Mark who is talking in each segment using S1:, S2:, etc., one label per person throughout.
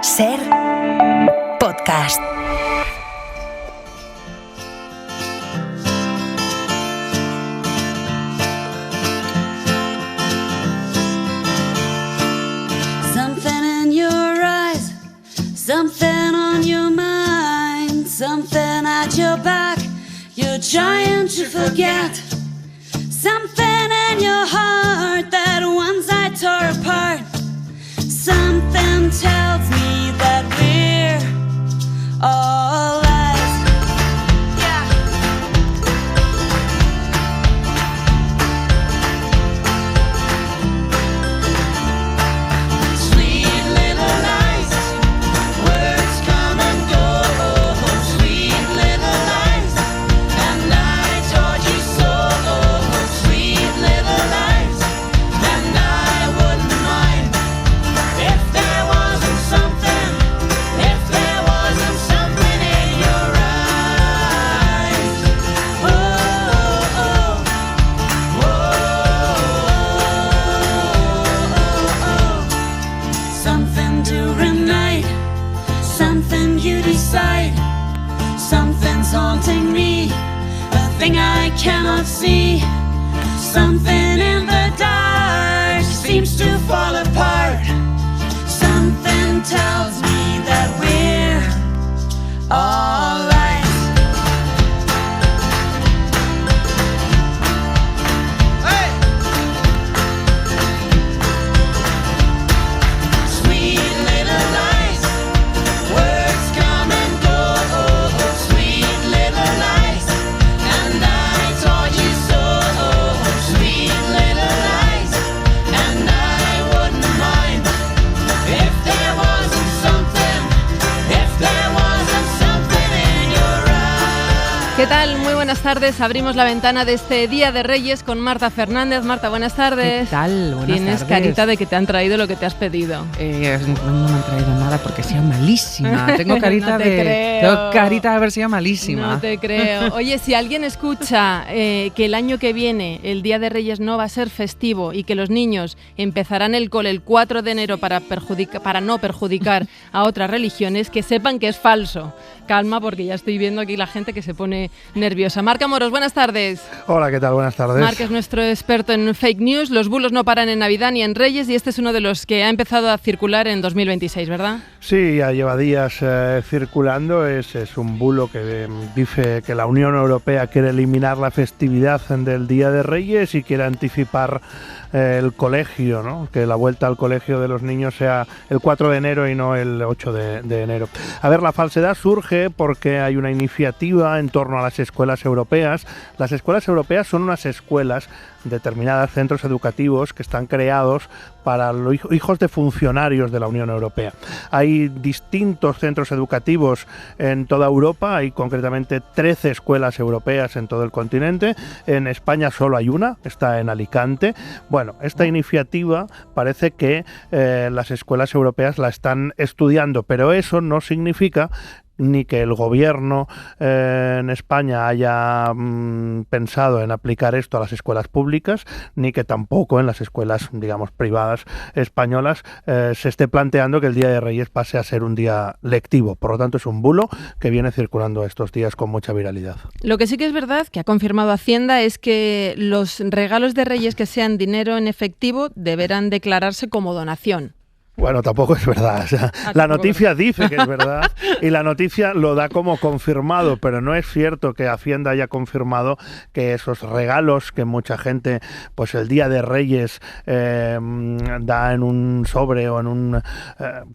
S1: Ser podcast.
S2: Something in your eyes, something on your mind, something at your back, you're trying to forget. Something in your heart that once I tore apart. Something tells me that we're all lies. Yeah. Sweet little lies, words come and go. Sweet little lies, and I taught you so. Sweet little lies, and I wouldn't mind if there wasn't something in your eyes. Oh, oh, oh, oh. Something during night, something you decide, something's haunting me, a thing I cannot see. Something in the dark seems to fall apart. Something tells me that we're all lies. Hey! Sweet little lies, words come and go. Sweet little lies, and I taught you so. Sweet little lies, and I wouldn't mind if there wasn't something in your eyes.
S3: ¿Qué tal? Muy buenas tardes. Abrimos la ventana de este Día de Reyes con Marta Fernández. Marta, buenas tardes.
S4: ¿Qué tal? Buenas
S3: Tienes
S4: tardes.
S3: carita de que te han traído lo que te has pedido.
S4: No me han traído nada porque sea malísima. Tengo carita
S3: No te creo.
S4: Tengo carita de haber sido malísima.
S3: No te creo. Oye, si alguien escucha que el año que viene el Día de Reyes no va a ser festivo y que los niños empezarán el cole el 4 de enero para no perjudicar a otras religiones, que sepan que es falso. Calma, porque ya estoy viendo aquí la gente que se pone nerviosa. Marc Amoros, buenas tardes.
S5: Hola, ¿qué tal? Buenas tardes.
S3: Marc es nuestro experto en fake news. Los bulos no paran en Navidad ni en Reyes y este es uno de los que ha empezado a circular en 2026, ¿verdad?
S5: Sí, ya lleva días circulando. Es un bulo que dice que la Unión Europea quiere eliminar la festividad del Día de Reyes y quiere anticipar el colegio, ¿no? Que la vuelta al colegio de los niños sea el 4 de enero y no el 8 de enero. A ver, la falsedad surge porque hay una iniciativa en torno a las escuelas europeas. Las escuelas europeas son unas escuelas, determinados centros educativos que están creados para los hijos de funcionarios de la Unión Europea. Hay distintos centros educativos en toda Europa, hay concretamente 13 escuelas europeas en todo el continente. En España solo hay una, está en Alicante. Bueno, esta iniciativa parece que las escuelas europeas la están estudiando, pero eso no significa ni que el gobierno en España haya pensado en aplicar esto a las escuelas públicas, ni que tampoco en las escuelas, digamos, privadas españolas se esté planteando que el Día de Reyes pase a ser un día lectivo. Por lo tanto, es un bulo que viene circulando estos días con mucha viralidad.
S3: Lo que sí que es verdad, que ha confirmado Hacienda, es que los regalos de Reyes que sean dinero en efectivo deberán declararse como donación.
S5: Bueno, tampoco es verdad. O sea, la noticia dice que es verdad y la noticia lo da como confirmado, pero no es cierto que Hacienda haya confirmado que esos regalos que mucha gente, pues el Día de Reyes da en un sobre o en un,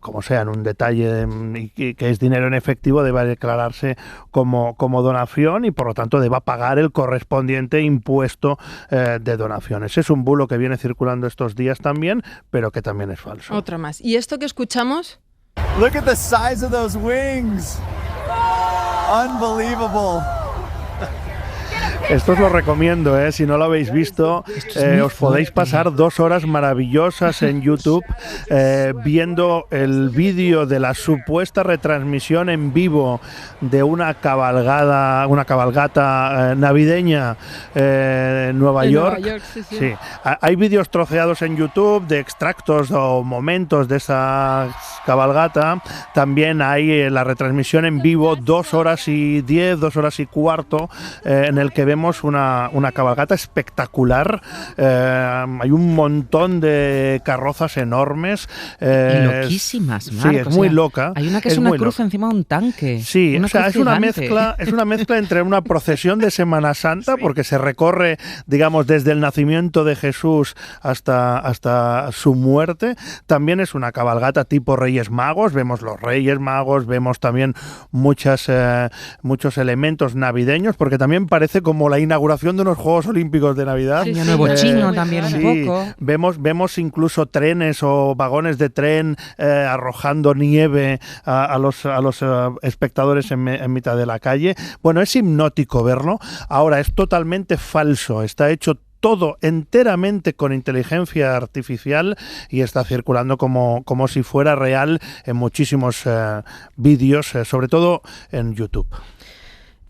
S5: como sea, en un detalle y que es dinero en efectivo, deba declararse como donación y por lo tanto deba pagar el correspondiente impuesto de donaciones. Es un bulo que viene circulando estos días también, pero que también es falso.
S3: Otra más. ¿Y esto que escuchamos?
S6: Look at the size of those wings. Unbelievable.
S5: Esto os lo recomiendo, si no lo habéis visto, os podéis pasar 2 horas maravillosas en YouTube viendo el vídeo de la supuesta retransmisión en vivo de una cabalgata navideña en Nueva York. Sí. Hay vídeos troceados en YouTube de extractos o momentos de esas cabalgata. También hay la retransmisión en vivo, 2 horas y 10, 2 horas y cuarto, en el que vemos una cabalgata espectacular. Hay un montón de carrozas enormes.
S4: Y loquísimas, Marc,
S5: Sí, es muy loca.
S4: Hay una que es una cruz encima de un tanque.
S5: Sí,
S4: una
S5: o sea,
S4: cruz
S5: es una
S4: gigante.
S5: mezcla entre una procesión de Semana Santa, porque se recorre, digamos, desde el nacimiento de Jesús hasta su muerte. También es una cabalgata tipo Reyes Magos. Vemos los Reyes Magos, vemos también muchos elementos navideños, porque también parece como la inauguración de unos Juegos Olímpicos de Navidad.
S4: Año Nuevo chino también
S5: Sí,
S4: un poco.
S5: vemos incluso trenes o vagones de tren arrojando nieve a los espectadores en mitad de la calle. Bueno, es hipnótico verlo. Ahora, es totalmente falso. Está hecho todo enteramente con inteligencia artificial y está circulando como si fuera real en muchísimos vídeos, sobre todo en YouTube.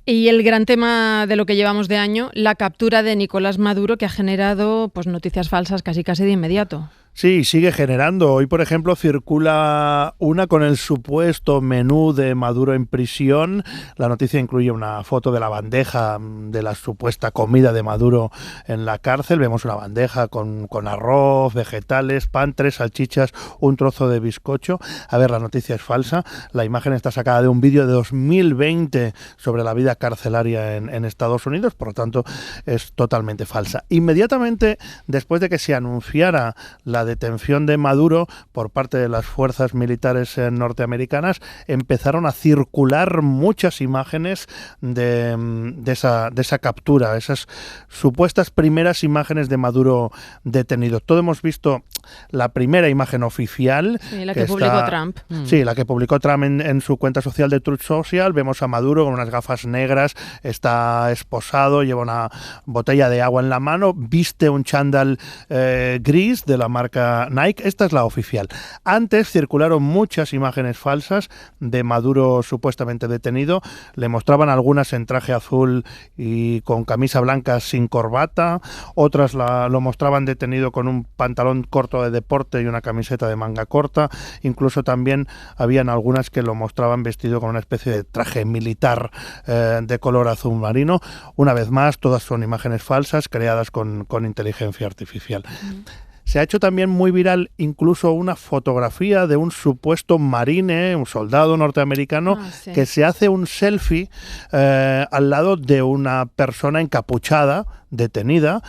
S3: Y el gran tema de lo que llevamos de año, la captura de Nicolás Maduro, que ha generado pues noticias falsas casi de inmediato.
S5: Sí, sigue generando. Hoy, por ejemplo, circula una con el supuesto menú de Maduro en prisión. La noticia incluye una foto de la bandeja de la supuesta comida de Maduro en la cárcel. Vemos una bandeja con arroz, vegetales, pan, 3 salchichas, un trozo de bizcocho. A ver, la noticia es falsa. La imagen está sacada de un vídeo de 2020 sobre la vida carcelaria en Estados Unidos, por lo tanto es totalmente falsa. Inmediatamente después de que se anunciara la detención de Maduro por parte de las fuerzas militares norteamericanas, empezaron a circular muchas imágenes de esa captura, esas supuestas primeras imágenes de Maduro detenido. Todos hemos visto la primera imagen oficial.
S3: Sí, la que publicó Trump.
S5: Sí, la que publicó Trump en su cuenta social de Truth Social. Vemos a Maduro con unas gafas negras, está esposado, lleva una botella de agua en la mano, viste un chándal gris de la marca Nike. Esta es la oficial. Antes circularon muchas imágenes falsas de Maduro supuestamente detenido. Le mostraban algunas en traje azul y con camisa blanca sin corbata, otras lo mostraban detenido con un pantalón corto de deporte y una camiseta de manga corta. Incluso también habían algunas que lo mostraban vestido con una especie de traje militar de color azul marino. Una vez más, todas son imágenes falsas creadas con inteligencia artificial. Se ha hecho también muy viral incluso una fotografía de un supuesto marine, un soldado norteamericano,
S3: sí,
S5: que se hace un selfie al lado de una persona encapuchada, detenida,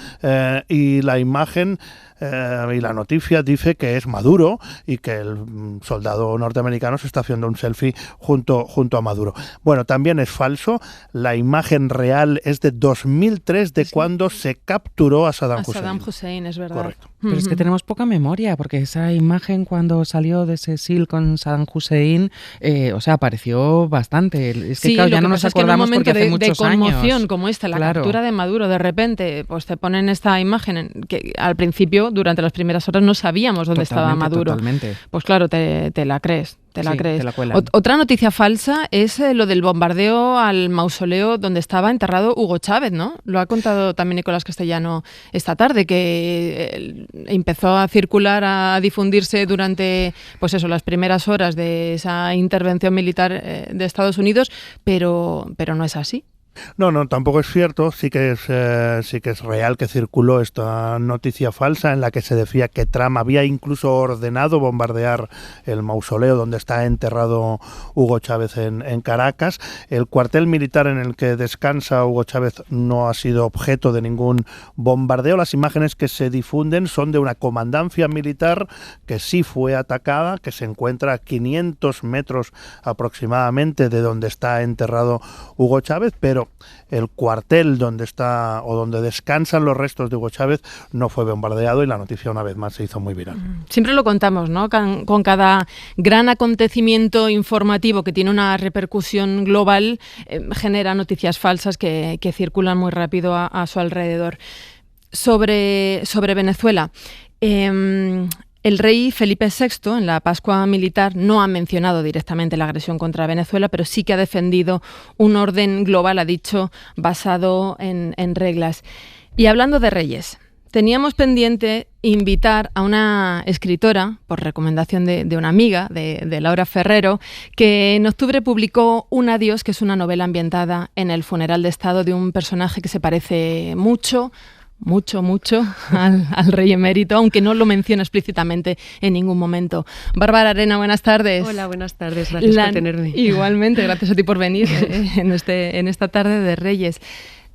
S5: y la imagen y la noticia dice que es Maduro y que el soldado norteamericano se está haciendo un selfie junto a Maduro. Bueno, también es falso. La imagen real es de 2003, de cuando se capturó a Saddam Hussein.
S3: Saddam Hussein, es verdad.
S5: Correcto.
S4: Pero es que tenemos poca memoria, porque esa imagen cuando salió de ese SEAL con Saddam Hussein, apareció bastante. Es que
S3: Sí,
S4: claro,
S3: lo
S4: ya no
S3: que
S4: nos
S3: pasa es que en un
S4: acordamos
S3: momento
S4: porque hace
S3: de
S4: muchos
S3: conmoción
S4: años.
S3: como esta, la
S4: Claro.
S3: captura de Maduro, de repente pues te ponen esta imagen que al principio, durante las primeras horas, no sabíamos dónde estaba Maduro.
S4: Totalmente.
S3: Pues claro, te la crees. Te la
S4: Sí,
S3: crees.
S4: te la cuelan.
S3: Otra noticia falsa es lo del bombardeo al mausoleo donde estaba enterrado Hugo Chávez, ¿no? Lo ha contado también Nicolás Castellano esta tarde, que empezó a circular, a difundirse durante pues eso, las primeras horas de esa intervención militar de Estados Unidos, pero no es así.
S5: No, tampoco es cierto. Sí que es real que circuló esta noticia falsa en la que se decía que Trump había incluso ordenado bombardear el mausoleo donde está enterrado Hugo Chávez en Caracas. El cuartel militar en el que descansa Hugo Chávez no ha sido objeto de ningún bombardeo. Las imágenes que se difunden son de una comandancia militar que sí fue atacada, que se encuentra a 500 metros aproximadamente de donde está enterrado Hugo Chávez, pero el cuartel donde está o donde descansan los restos de Hugo Chávez no fue bombardeado y la noticia una vez más se hizo muy viral.
S3: Siempre lo contamos, ¿no? Con cada gran acontecimiento informativo que tiene una repercusión global, genera noticias falsas que circulan muy rápido a su alrededor. Sobre Venezuela, el rey Felipe VI, en la Pascua Militar, no ha mencionado directamente la agresión contra Venezuela, pero sí que ha defendido un orden global, ha dicho, basado en reglas. Y hablando de reyes, Teníamos pendiente invitar a una escritora, por recomendación de una amiga, de Laura Ferrero, que en octubre publicó Un adiós, que es una novela ambientada en el funeral de Estado de un personaje que se parece mucho al rey emérito, aunque no lo menciona explícitamente en ningún momento. Bárbara Arena, buenas tardes.
S7: Hola, buenas tardes, gracias por tenerme.
S3: Igualmente, gracias a ti por venir en esta tarde de Reyes.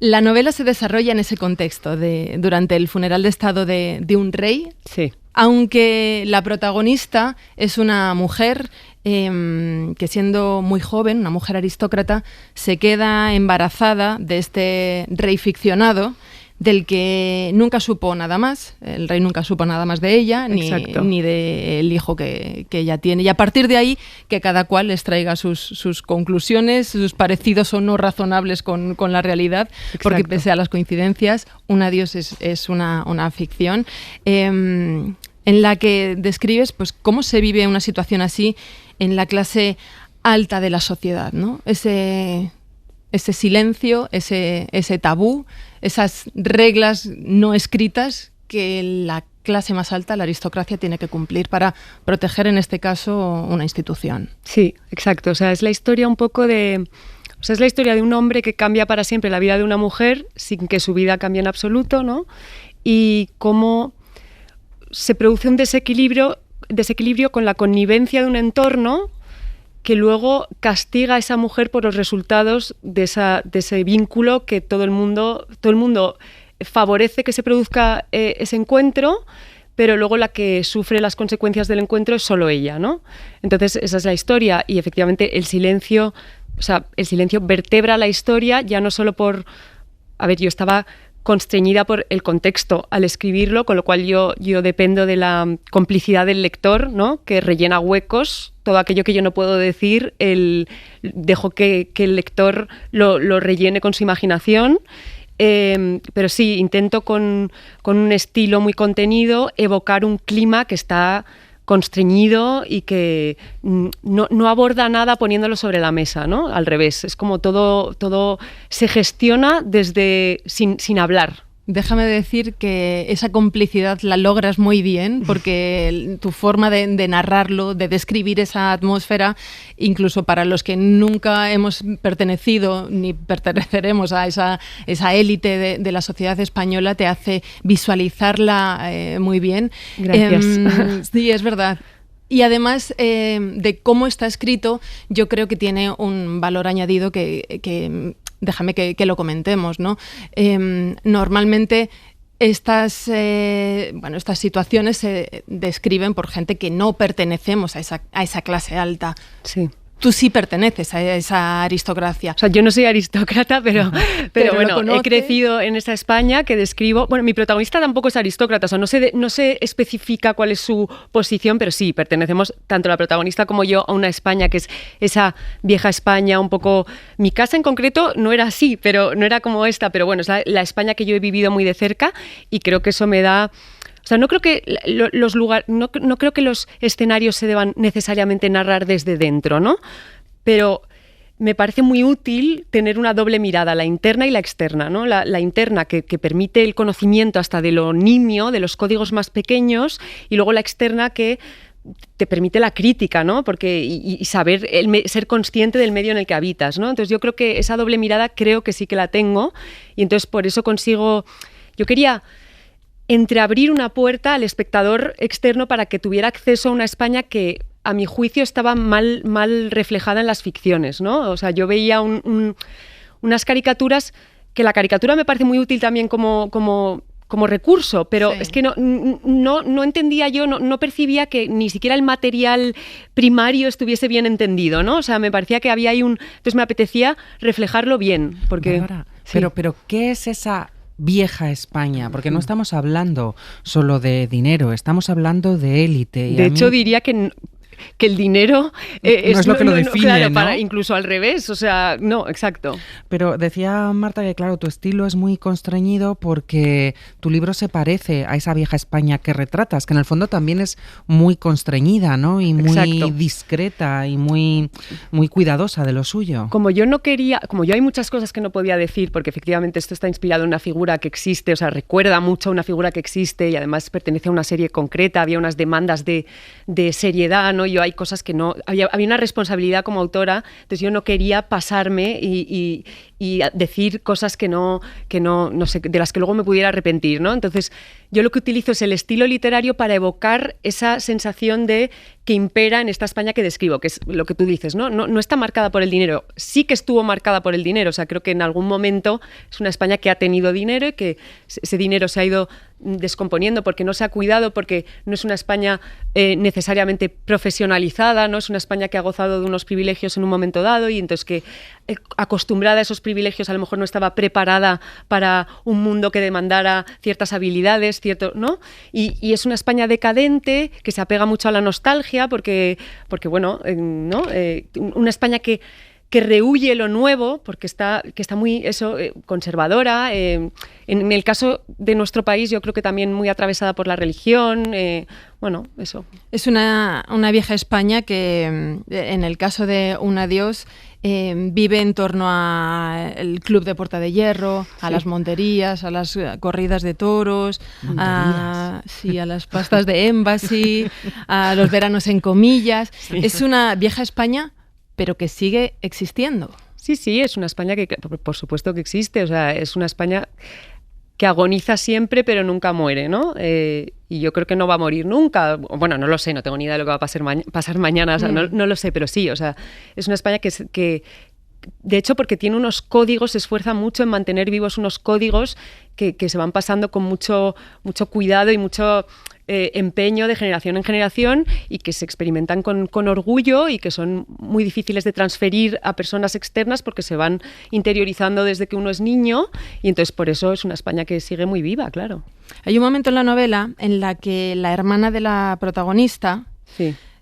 S3: La novela se desarrolla en ese contexto, durante el funeral de Estado de un rey,
S7: Sí.
S3: aunque la protagonista es una mujer que, siendo muy joven, una mujer aristócrata, se queda embarazada de este rey ficcionado, del que nunca supo nada más. El rey nunca supo nada más de ella, ni del hijo que ella tiene. Y a partir de ahí, que cada cual les traiga sus conclusiones, sus parecidos o no razonables con la realidad, porque pese a las coincidencias, Un adiós es una ficción en la que describes pues cómo se vive una situación así en la clase alta de la sociedad, ¿no? Ese silencio, ese tabú, esas reglas no escritas que la clase más alta, la aristocracia, tiene que cumplir para proteger, en este caso, una institución.
S7: Sí, exacto. O sea, es la historia un poco de... O sea, es la historia de un hombre que cambia para siempre la vida de una mujer sin que su vida cambie en absoluto, ¿no? Y cómo se produce un desequilibrio con la connivencia de un entorno que luego castiga a esa mujer por los resultados de ese vínculo que todo el mundo favorece que se produzca ese encuentro, pero luego la que sufre las consecuencias del encuentro es solo ella, ¿no? Entonces esa es la historia y efectivamente el silencio vertebra la historia, ya no solo por... A ver, yo estaba constreñida por el contexto al escribirlo, con lo cual yo dependo de la complicidad del lector, ¿no? Que rellena huecos, todo aquello que yo no puedo decir, dejo que el lector lo rellene con su imaginación. Pero sí, intento con un estilo muy contenido evocar un clima que está constreñido y que no aborda nada poniéndolo sobre la mesa, ¿no? Al revés, es como todo se gestiona desde sin hablar.
S3: Déjame decir que esa complicidad la logras muy bien, porque tu forma de narrarlo, de describir esa atmósfera, incluso para los que nunca hemos pertenecido ni perteneceremos a esa élite de la sociedad española, te hace visualizarla muy bien.
S7: Gracias.
S3: Sí, es verdad. Y además de cómo está escrito, yo creo que tiene un valor añadido que déjame que lo comentemos, ¿no? Normalmente estas situaciones se describen por gente que no pertenecemos a esa clase alta.
S7: Sí.
S3: Tú sí perteneces a esa aristocracia.
S7: O sea, yo no soy aristócrata, pero bueno, he crecido en esa España que describo... Bueno, mi protagonista tampoco es aristócrata, o sea, no se especifica cuál es su posición, pero sí, pertenecemos, tanto la protagonista como yo, a una España que es esa vieja España, un poco... Mi casa en concreto no era así, pero no era como esta, pero bueno, es la España que yo he vivido muy de cerca y creo que eso me da... O sea, no creo que no creo que los escenarios se deban necesariamente narrar desde dentro, ¿no? Pero me parece muy útil tener una doble mirada, la interna y la externa, ¿no? La interna que permite el conocimiento hasta de lo nimio, de los códigos más pequeños, y luego la externa que te permite la crítica, ¿no? Porque y saber ser consciente del medio en el que habitas, ¿no? Entonces yo creo que esa doble mirada creo que sí que la tengo y entonces por eso consigo... Yo quería entreabrir una puerta al espectador externo para que tuviera acceso a una España que, a mi juicio, estaba mal reflejada en las ficciones, ¿no? O sea, yo veía unas caricaturas, que la caricatura me parece muy útil también como recurso, pero sí. Es que no entendía yo, no percibía que ni siquiera el material primario estuviese bien entendido, ¿no? O sea, me parecía que había ahí Entonces me apetecía reflejarlo bien, porque...
S4: Bárbara, sí. Pero ¿qué es esa vieja España? Porque no estamos hablando solo de dinero, estamos hablando de élite.
S7: De hecho, diría que que el dinero
S4: no es lo que lo define,
S7: claro,
S4: ¿no?
S7: Incluso al revés, o sea, no, exacto.
S4: Pero decía Marta que, claro, tu estilo es muy constreñido porque tu libro se parece a esa vieja España que retratas, que en el fondo también es muy constreñida, ¿no? Y muy discreta y muy cuidadosa de lo suyo.
S7: Como yo hay muchas cosas que no podía decir, porque efectivamente esto está inspirado en una figura que existe, o sea, recuerda mucho a una figura que existe y además pertenece a una serie concreta, había unas demandas de seriedad, ¿no? Yo hay cosas que no... Había una responsabilidad como autora, entonces yo no quería pasarme y decir cosas que no sé, de las que luego me pudiera arrepentir, ¿no? Entonces, yo lo que utilizo es el estilo literario para evocar esa sensación de que impera en esta España que describo, que es lo que tú dices, ¿no? No está marcada por el dinero, sí que estuvo marcada por el dinero, o sea, creo que en algún momento es una España que ha tenido dinero y que ese dinero se ha ido descomponiendo porque no se ha cuidado, porque no es una España necesariamente profesionalizada, no es una España que ha gozado de unos privilegios en un momento dado y entonces que acostumbrada a esos privilegios a lo mejor no estaba preparada para un mundo que demandara ciertas habilidades, ¿no? Y es una España decadente que se apega mucho a la nostalgia porque bueno, ¿no? Una España que rehúye lo nuevo porque está muy conservadora. En el caso de nuestro país, yo creo que también muy atravesada por la religión. Bueno, eso.
S3: Es una vieja España que, en el caso de Un adiós, vive en torno al Club de Puerta de Hierro, a las monterías, a las corridas de toros, a las pastas de Embassy, a los veranos en Comillas. Sí. Es una vieja España, pero que sigue existiendo.
S7: Sí, es una España que por supuesto que existe, o sea, es una España que agoniza siempre pero nunca muere, ¿no? Y yo creo que no va a morir nunca. Bueno, no lo sé, no tengo ni idea de lo que va a pasar mañana, o sea, no lo sé, pero sí, o sea, es una España que de hecho, porque tiene unos códigos, se esfuerza mucho en mantener vivos unos códigos que se van pasando con mucho cuidado y mucho empeño de generación en generación y que se experimentan con orgullo y que son muy difíciles de transferir a personas externas porque se van interiorizando desde que uno es niño y entonces por eso es una España que sigue muy viva, claro.
S3: Hay un momento en la novela en la que la hermana de la protagonista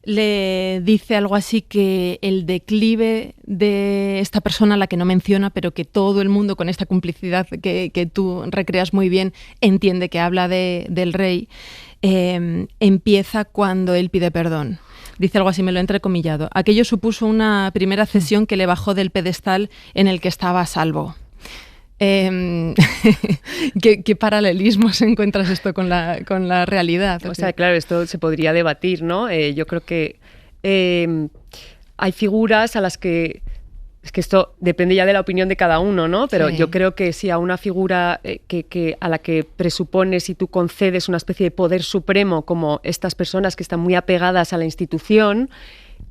S3: le dice algo así que el declive de esta persona, a la que no menciona, pero que todo el mundo con esta complicidad que tú recreas muy bien entiende que habla del rey, empieza cuando él pide perdón. Dice algo así, me lo he entrecomillado. Aquello supuso una primera cesión que le bajó del pedestal en el que estaba a salvo. ¿Qué paralelismos encuentras esto con la realidad?
S7: O sea, claro, esto se podría debatir, ¿no? Yo creo que hay figuras a las que... Es que esto depende ya de la opinión de cada uno, ¿no? Pero yo creo que si a una figura a la que presupones y tú concedes una especie de poder supremo, como estas personas que están muy apegadas a la institución,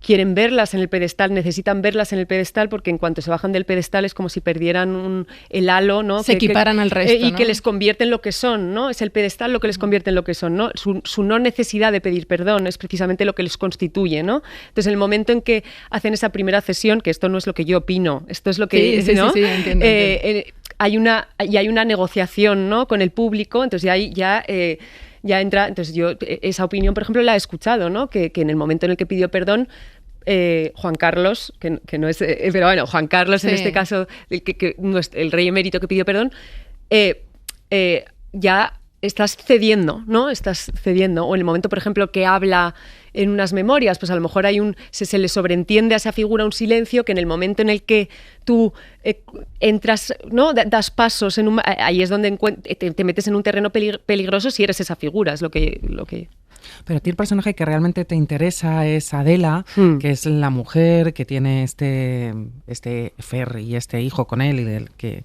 S7: quieren verlas en el pedestal, necesitan verlas en el pedestal porque en cuanto se bajan del pedestal es como si perdieran el halo, ¿no?
S3: Se equiparan al resto,
S7: y
S3: ¿no?
S7: que les convierte en lo que son, ¿no? Es el pedestal lo que les convierte en lo que son, ¿no? Su no necesidad de pedir perdón es precisamente lo que les constituye, ¿no? Entonces, en el momento en que hacen esa primera cesión, que esto no es lo que yo opino, esto es lo que... ¿no?
S3: Sí, entiendo.
S7: Hay una negociación, ¿no? Con el público, entonces ya entra, entonces yo esa opinión, por ejemplo, la he escuchado, ¿no? Que en el momento en el que pidió perdón, Juan Carlos, que no es, pero bueno, Juan Carlos en este caso, el rey emérito que pidió perdón, ya estás cediendo, ¿no? Estás cediendo. O en el momento, por ejemplo, que habla en unas memorias, pues a lo mejor se le sobreentiende a esa figura un silencio que en el momento en el que tú entras, ¿no? Das pasos, ahí es donde te metes en un terreno peligroso si eres esa figura, es lo que...
S4: Pero a ti el personaje que realmente te interesa es Adela, que es la mujer que tiene este Fer y este hijo con él y del que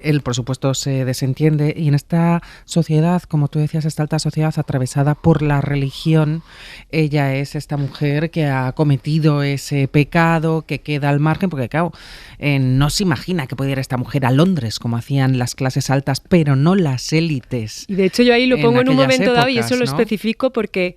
S4: él, por supuesto, se desentiende. Y en esta sociedad, como tú decías, esta alta sociedad atravesada por la religión, ella es esta mujer que ha cometido ese pecado, que queda al margen, porque claro, no se imagina que pudiera ir esta mujer a Londres como hacían las clases altas, pero no las élites.
S7: Y de hecho yo ahí lo pongo en un momento dado y eso lo
S4: ¿no?
S7: especifico porque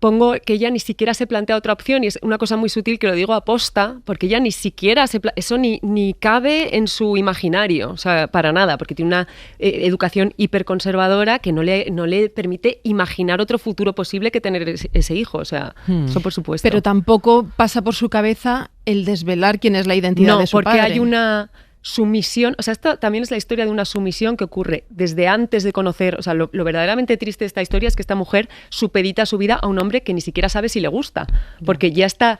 S7: pongo que ella ni siquiera se plantea otra opción, y es una cosa muy sutil que lo digo aposta, porque ella ni siquiera eso ni cabe en su imaginario, o sea, para nada, porque tiene una educación hiperconservadora que no le permite imaginar otro futuro posible que tener ese hijo, o sea, eso por supuesto.
S3: Pero tampoco pasa por su cabeza el desvelar quién es la identidad de su padre.
S7: No, porque hay una sumisión, o sea, esto también es la historia de una sumisión que ocurre desde antes de conocer, o sea, lo verdaderamente triste de esta historia es que esta mujer supedita su vida a un hombre que ni siquiera sabe si le gusta, porque ya está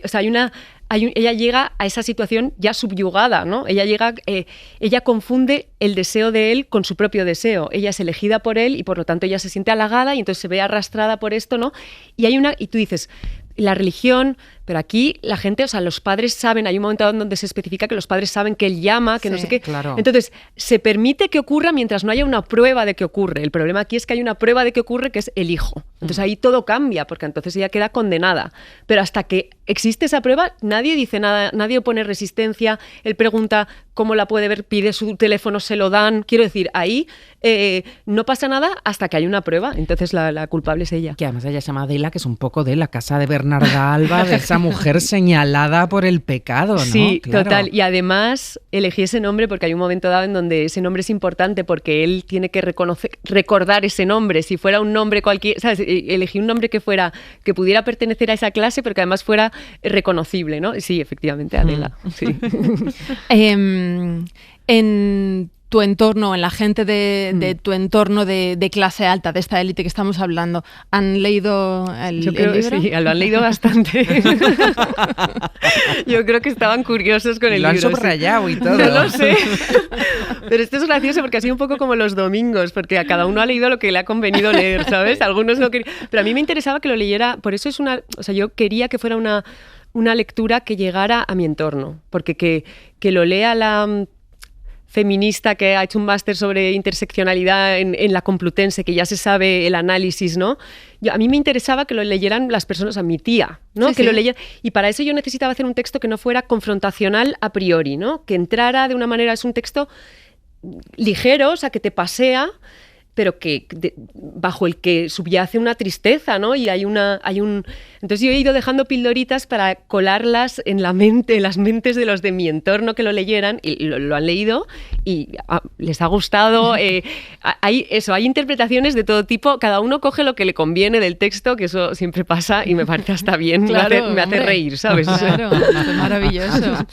S7: o sea, ella llega a esa situación ya subyugada, ¿no? Ella confunde el deseo de él con su propio deseo. Ella es elegida por él y por lo tanto ella se siente halagada y entonces se ve arrastrada por esto, ¿no? Y tú dices, la religión, pero aquí la gente, o sea, los padres saben, hay un momento donde se especifica que los padres saben que él llama, que no sé qué.
S4: Claro.
S7: Entonces, se permite que ocurra mientras no haya una prueba de que ocurre. El problema aquí es que hay una prueba de que ocurre, que es el hijo. Entonces ahí todo cambia, porque entonces ella queda condenada. Pero hasta que existe esa prueba, nadie dice nada, nadie opone resistencia, él pregunta cómo la puede ver, pide su teléfono, se lo dan. Quiero decir, ahí no pasa nada hasta que hay una prueba. Entonces la culpable es ella.
S4: Que además ella se llama Adela, que es un poco de la casa de Bernarda Alba, de esa mujer señalada por el pecado, ¿no?
S7: Sí,
S4: claro.
S7: Total. Y además elegí ese nombre porque hay un momento dado en donde ese nombre es importante porque él tiene que recordar ese nombre. Si fuera un nombre cualquiera, ¿sabes? Elegí un nombre que pudiera pertenecer a esa clase, pero que además fuera reconocible, ¿no? Sí, efectivamente, Adela. Sí.
S3: En tu entorno, en la gente de tu entorno de clase alta, de esta élite que estamos hablando, ¿han leído
S7: Yo creo
S3: el libro?
S7: Que sí, lo han leído bastante. Yo creo que estaban curiosos con el libro.
S4: Lo han subrayado y todo.
S7: No lo sé. Pero esto es gracioso porque ha sido un poco como los domingos, porque a cada uno ha leído lo que le ha convenido leer, ¿sabes? Algunos no querían. Pero a mí me interesaba que lo leyera, por eso o sea, yo quería que fuera una lectura que llegara a mi entorno, porque que lo lea la feminista que ha hecho un máster sobre interseccionalidad en la Complutense, que ya se sabe el análisis, ¿no? A mí me interesaba que lo leyeran las personas, a mi tía, ¿no?
S3: Sí,
S7: que
S3: sí.
S7: lo leyeran. Y para eso yo necesitaba hacer un texto que no fuera confrontacional a priori, ¿no? Que entrara de una manera, es un texto ligero, o sea, que te pasea, pero bajo el que subyace una tristeza, ¿no? Y entonces yo he ido dejando pildoritas para colarlas en las mentes de los de mi entorno que lo leyeran, y lo han leído y les ha gustado. Hay interpretaciones de todo tipo, cada uno coge lo que le conviene del texto, que eso siempre pasa y me parece hasta bien,
S3: Claro,
S7: me hace reír, ¿sabes?
S3: Claro, es maravilloso.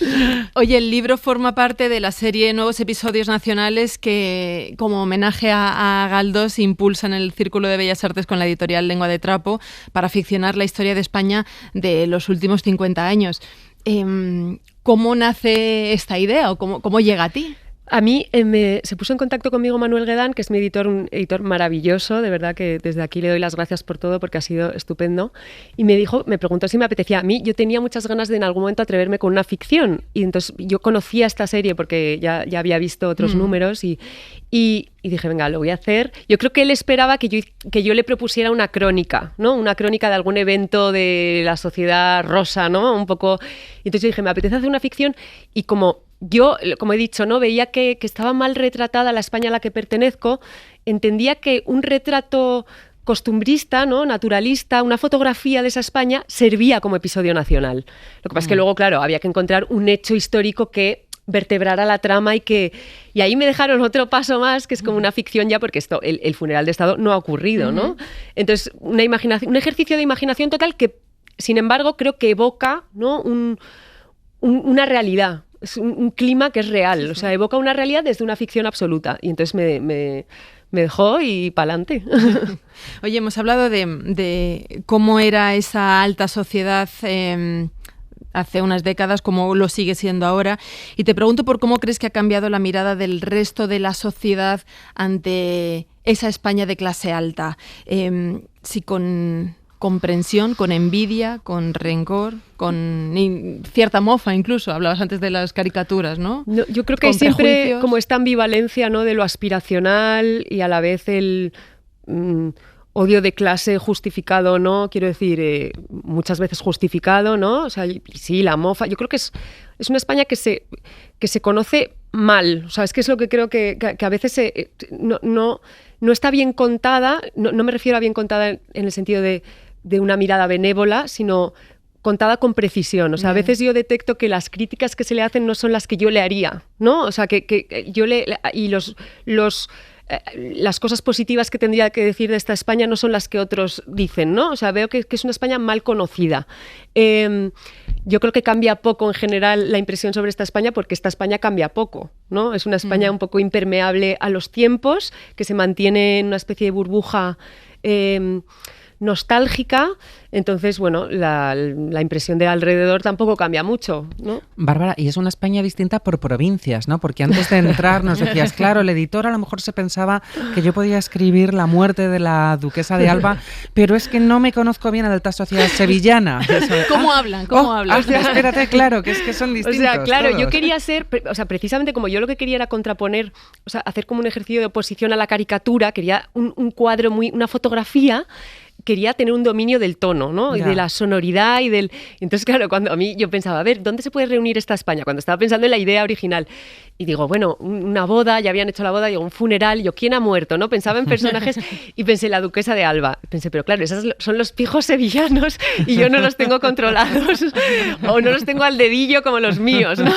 S3: Oye, el libro forma parte de la serie Nuevos Episodios Nacionales que, como homenaje a Galdós, impulsan el Círculo de Bellas Artes con la editorial Lengua de Trapo para ficcionar la historia de España de los últimos 50 años. ¿Cómo nace esta idea o cómo llega a ti?
S7: A mí se puso en contacto conmigo Manuel Guedán, que es mi editor, un editor maravilloso, de verdad que desde aquí le doy las gracias por todo porque ha sido estupendo, y me preguntó si me apetecía. A mí, yo tenía muchas ganas de en algún momento atreverme con una ficción, y entonces yo conocía esta serie porque ya había visto otros números y dije, venga, lo voy a hacer. Yo creo que él esperaba que yo le propusiera una crónica, ¿no? Una crónica de algún evento de la sociedad rosa, ¿no? Un poco. Entonces yo dije, me apetece hacer una ficción, y como yo, como he dicho, ¿no? Veía que estaba mal retratada la España a la que pertenezco, entendía que un retrato costumbrista, ¿no? Naturalista, una fotografía de esa España servía como episodio nacional. Lo que pasa es que luego, claro, había que encontrar un hecho histórico que vertebrara la trama y ahí me dejaron otro paso más, que es como una ficción ya, porque esto, el funeral de Estado no ha ocurrido, ¿no? Entonces, un ejercicio de imaginación total que, sin embargo, creo que evoca, ¿no? una realidad. Es un clima que es real, o sea, evoca una realidad desde una ficción absoluta, y entonces me dejó y pa'lante.
S3: Oye, hemos hablado de cómo era esa alta sociedad hace unas décadas, cómo lo sigue siendo ahora, y te pregunto por cómo crees que ha cambiado la mirada del resto de la sociedad ante esa España de clase alta. Si con comprensión, con envidia, con rencor, con cierta mofa incluso. Hablabas antes de las caricaturas, ¿no?
S7: No, yo creo que hay siempre como esta ambivalencia, ¿no? De lo aspiracional y a la vez el odio de clase justificado, ¿no? Quiero decir, muchas veces justificado, ¿no? O sea, sí, la mofa. Yo creo que es una España que se conoce mal. O sea, es que es lo que creo que a veces no está bien contada. No me refiero a bien contada en el sentido de de una mirada benévola, sino contada con precisión. O sea, a veces yo detecto que las críticas que se le hacen no son las que yo le haría, ¿no? O sea, que yo y las cosas positivas que tendría que decir de esta España no son las que otros dicen, ¿no? O sea, veo que es una España mal conocida. Yo creo que cambia poco en general la impresión sobre esta España, porque esta España cambia poco, ¿no? Es una España un poco impermeable a los tiempos, que se mantiene en una especie de burbuja nostálgica. Entonces, bueno, la impresión de alrededor tampoco cambia mucho, ¿no?
S4: Bárbara, y es una España distinta por provincias, ¿no? Porque antes de entrar nos decías, claro, el editor a lo mejor se pensaba que yo podía escribir la muerte de la duquesa de Alba, pero es que no me conozco bien a la alta sociedad sevillana.
S3: ¿Cómo hablan? ¿Cómo hablan?
S4: O sea, espérate, claro, que es que son distintos.
S7: O sea, claro,
S4: todos.
S7: yo quería ser, o sea, precisamente como yo lo que quería era contraponer, o sea, hacer como un ejercicio de oposición a la caricatura, quería un cuadro una fotografía. Quería tener un dominio del tono, ¿no? Y de la sonoridad y del... Entonces, claro, cuando a mí yo pensaba, a ver, ¿dónde se puede reunir esta España? Cuando estaba pensando en la idea original. Y digo, bueno, una boda, ya habían hecho la boda, digo, un funeral, yo, ¿quién ha muerto? ¿No? Pensaba en personajes y pensé la duquesa de Alba. Pensé, pero claro, esos son los pijos sevillanos y yo no los tengo controlados o no los tengo al dedillo como los míos, ¿no?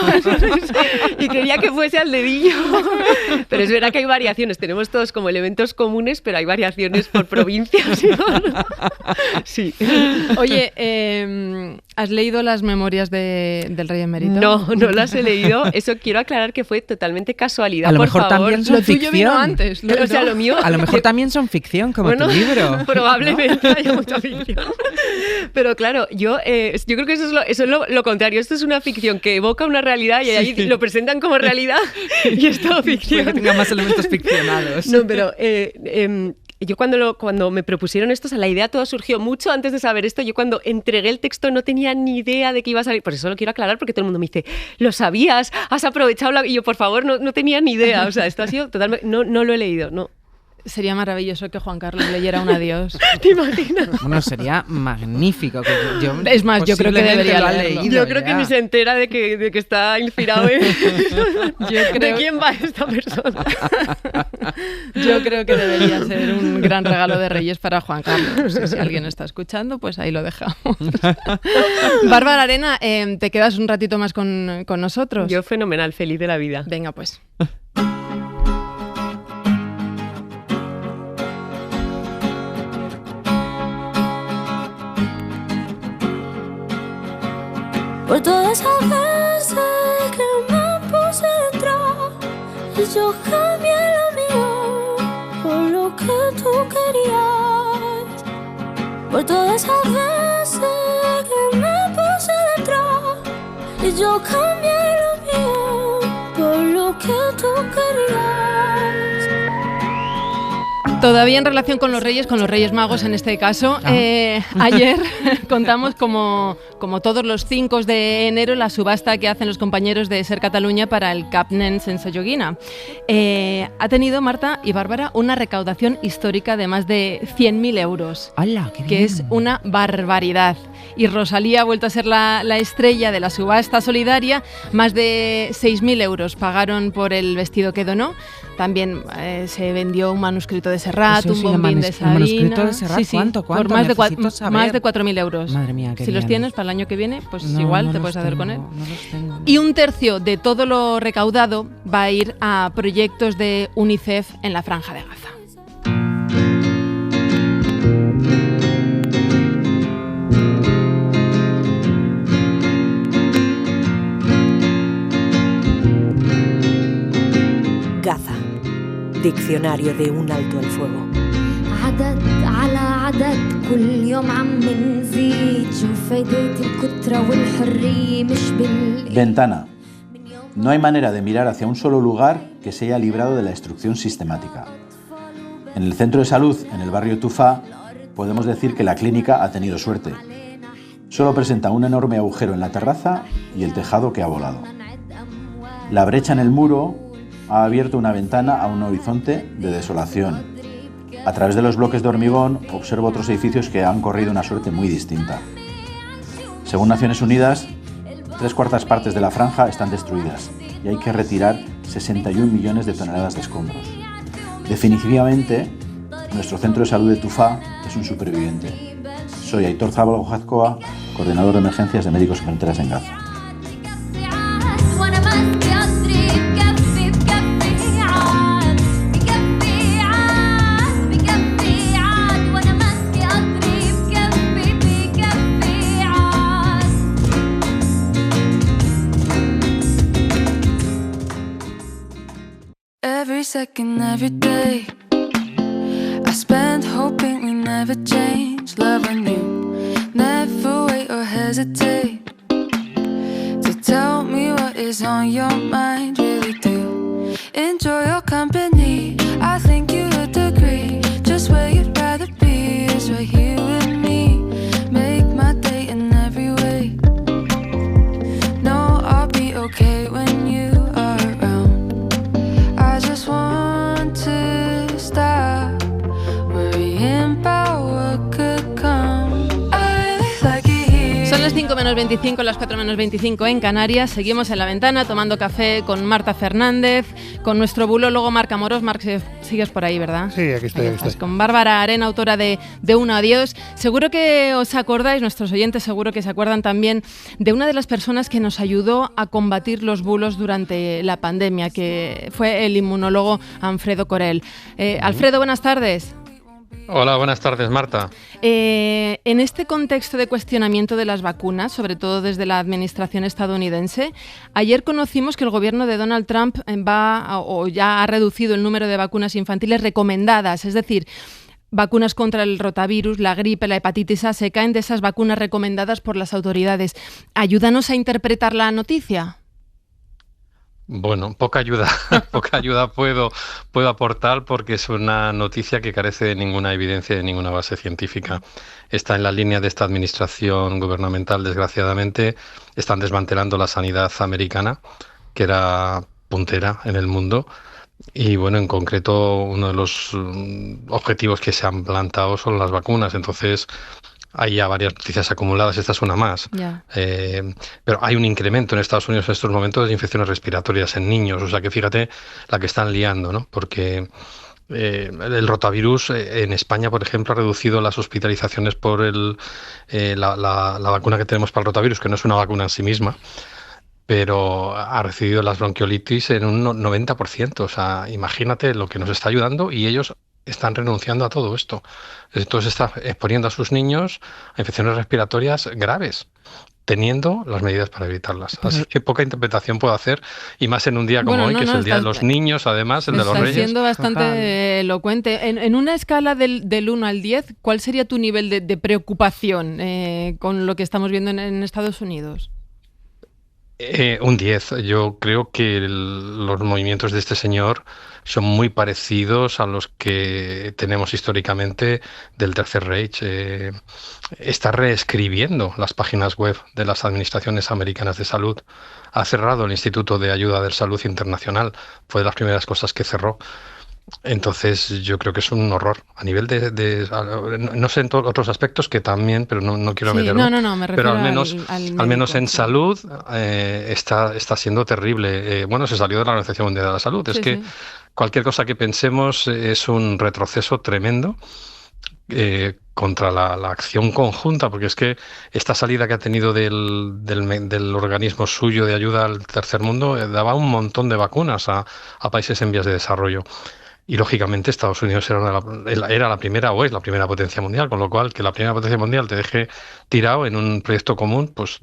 S7: Y quería que fuese al dedillo. Pero es verdad que hay variaciones, tenemos todos como elementos comunes, pero hay variaciones por provincias, ¿no? Sí.
S3: Oye, ¿has leído las memorias del Rey Emérito?
S7: No las he leído. Eso quiero aclarar que fue totalmente casualidad.
S4: A lo
S7: por
S4: mejor
S7: favor.
S4: también son
S3: Lo tuyo
S4: ficción.
S3: vino antes.
S7: O sea, lo mío...
S4: A lo mejor también son ficción, como
S7: bueno,
S4: tu libro.
S7: Probablemente haya mucha ficción. Pero claro, yo creo que eso es lo contrario. Esto es una ficción que evoca una realidad y ahí lo presentan como realidad y es todo ficción.
S4: Puede que tenga más elementos ficcionados.
S7: No, pero... yo cuando me propusieron esto, o sea, la idea toda surgió mucho antes de saber esto. Yo cuando entregué el texto no tenía ni idea de que iba a salir. Por eso lo quiero aclarar, porque todo el mundo me dice, ¿lo sabías? ¿Has aprovechado la...? Y yo, por favor, no tenía ni idea. O sea, esto ha sido totalmente... No lo he leído, no.
S3: Sería maravilloso que Juan Carlos leyera un adiós.
S7: ¿Te imaginas?
S4: Bueno, sería magnífico.
S3: Es más, yo creo que debería leerlo.
S7: Yo creo que ni se entera de que está inspirado en... ¿De quién va esta persona?
S3: Yo creo que debería ser un gran regalo de Reyes para Juan Carlos. No sé si alguien está escuchando, pues ahí lo dejamos. Bárbara Arena, ¿te quedas un ratito más con nosotros?
S7: Yo fenomenal, feliz de la vida.
S3: Venga, pues.
S8: Por todas esas veces que me puse detrás y yo cambié lo mío por lo que tú querías. Por todas esas veces que me puse detrás y yo cambié lo mío por lo que tú querías.
S3: Todavía en relación con los Reyes Magos en este caso, ayer contamos como todos los 5 de enero la subasta que hacen los compañeros de Ser Catalunya para el Cap Nen Sense Joguina. Ha tenido, Marta y Bárbara, una recaudación histórica de más de 100.000 euros,
S4: ¡Hala, qué bien!
S3: que es una barbaridad. Y Rosalía ha vuelto a ser la estrella de la subasta solidaria. Más de 6.000 euros pagaron por el vestido que donó. También se vendió un manuscrito de Serrat, un bombín de Sabina.
S4: ¿Un manuscrito de Serrat?
S3: Sí,
S4: ¿Cuánto?
S3: Por más de 4.000 euros.
S4: Madre mía, qué
S3: Si los
S4: bien.
S3: tienes para el año que viene, pues
S4: No,
S3: igual
S4: no
S3: te
S4: los
S3: puedes hacer con él.
S4: tengo, no los tengo, no.
S3: Y 1/3 de todo lo recaudado va a ir a proyectos de UNICEF en la Franja de Gaza.
S1: Gaza. Diccionario de un alto el fuego.
S8: عدد على عدد كل يوم عم نزيد شوف فايدة الكترة والحرية مش
S9: Ventana. No hay manera de mirar hacia un solo lugar que se haya librado de la destrucción sistemática. En el centro de salud, en el barrio Tufá, podemos decir que la clínica ha tenido suerte. Solo presenta un enorme agujero en la terraza y el tejado que ha volado. La brecha en el muro ha abierto una ventana a un horizonte de desolación. A través de los bloques de hormigón observo otros edificios que han corrido una suerte muy distinta. Según Naciones Unidas, 3/4 partes de la franja están destruidas y hay que retirar 61 millones de toneladas de escombros. Definitivamente, nuestro centro de salud de Tufá es un superviviente. Soy Aitor Zábalo Jazcoa, coordinador de emergencias de Médicos Sin Fronteras en Gaza.
S8: Every second, every day, I spend hoping we never change. Loving you, never wait or hesitate to tell me what is on your mind. Really do enjoy your company. I think you would agree. Just where you'd rather be is right here with me. Make my day in every way. No, I'll be okay when you are around. I just want to stop worrying about what could come. I really like it here.
S3: Son las 5 menos 25, las 4 menos 25 en Canarias. Seguimos en La Ventana tomando café con Marta Fernández, con nuestro bulólogo Marc Amorós. Marc, sigues por ahí, ¿verdad?
S5: Sí, aquí estoy.
S3: Con Bárbara Arena, autora de Un Adiós. Seguro que os acordáis, nuestros oyentes seguro que se acuerdan también de una de las personas que nos ayudó a combatir los bulos durante la pandemia, que fue el inmunólogo Alfredo Corel. Alfredo, buenas tardes.
S10: Hola, buenas tardes, Marta.
S3: En este contexto de cuestionamiento de las vacunas, sobre todo desde la administración estadounidense, ayer conocimos que el gobierno de Donald Trump ya ha reducido el número de vacunas infantiles recomendadas, es decir, vacunas contra el rotavirus, la gripe, la hepatitis A, se caen de esas vacunas recomendadas por las autoridades. Ayúdanos a interpretar la noticia.
S10: Bueno, poca ayuda puedo aportar porque es una noticia que carece de ninguna evidencia y de ninguna base científica. Está en la línea de esta administración gubernamental, desgraciadamente. Están desmantelando la sanidad americana, que era puntera en el mundo. Y bueno, en concreto, uno de los objetivos que se han plantado son las vacunas. Entonces, hay ya varias noticias acumuladas, esta es una más.
S3: Yeah.
S10: Pero hay un incremento en Estados Unidos en estos momentos de infecciones respiratorias en niños. O sea que fíjate la que están liando, ¿no? Porque el rotavirus en España, por ejemplo, ha reducido las hospitalizaciones por la vacuna que tenemos para el rotavirus, que no es una vacuna en sí misma, pero ha recibido las bronquiolitis en un 90%. O sea, imagínate lo que nos está ayudando y ellos están renunciando a todo esto. Entonces está exponiendo a sus niños a infecciones respiratorias graves, teniendo las medidas para evitarlas. Así que poca interpretación puedo hacer, y más en un día como hoy, que es el Día de los Niños, además, el de los Reyes.
S3: Está siendo bastante elocuente. En una escala del 1 al 10, ¿cuál sería tu nivel de preocupación con lo que estamos viendo en Estados Unidos?
S10: Un 10. Yo creo que los movimientos de este señor son muy parecidos a los que tenemos históricamente del Tercer Reich. Está reescribiendo las páginas web de las administraciones americanas de salud. Ha cerrado el Instituto de Ayuda de Salud Internacional. Fue de las primeras cosas que cerró. Entonces yo creo que es un horror a nivel no sé en otros aspectos que también, pero no quiero meterme.
S3: No, me refiero
S10: al menos en salud está siendo terrible. Bueno, se salió de la Organización Mundial de la Salud. Es que cualquier cosa que pensemos es un retroceso tremendo contra la acción conjunta, porque es que esta salida que ha tenido del organismo suyo de ayuda al tercer mundo daba un montón de vacunas a países en vías de desarrollo. Y lógicamente Estados Unidos era la primera o es la primera potencia mundial, con lo cual que la primera potencia mundial te deje tirado en un proyecto común, pues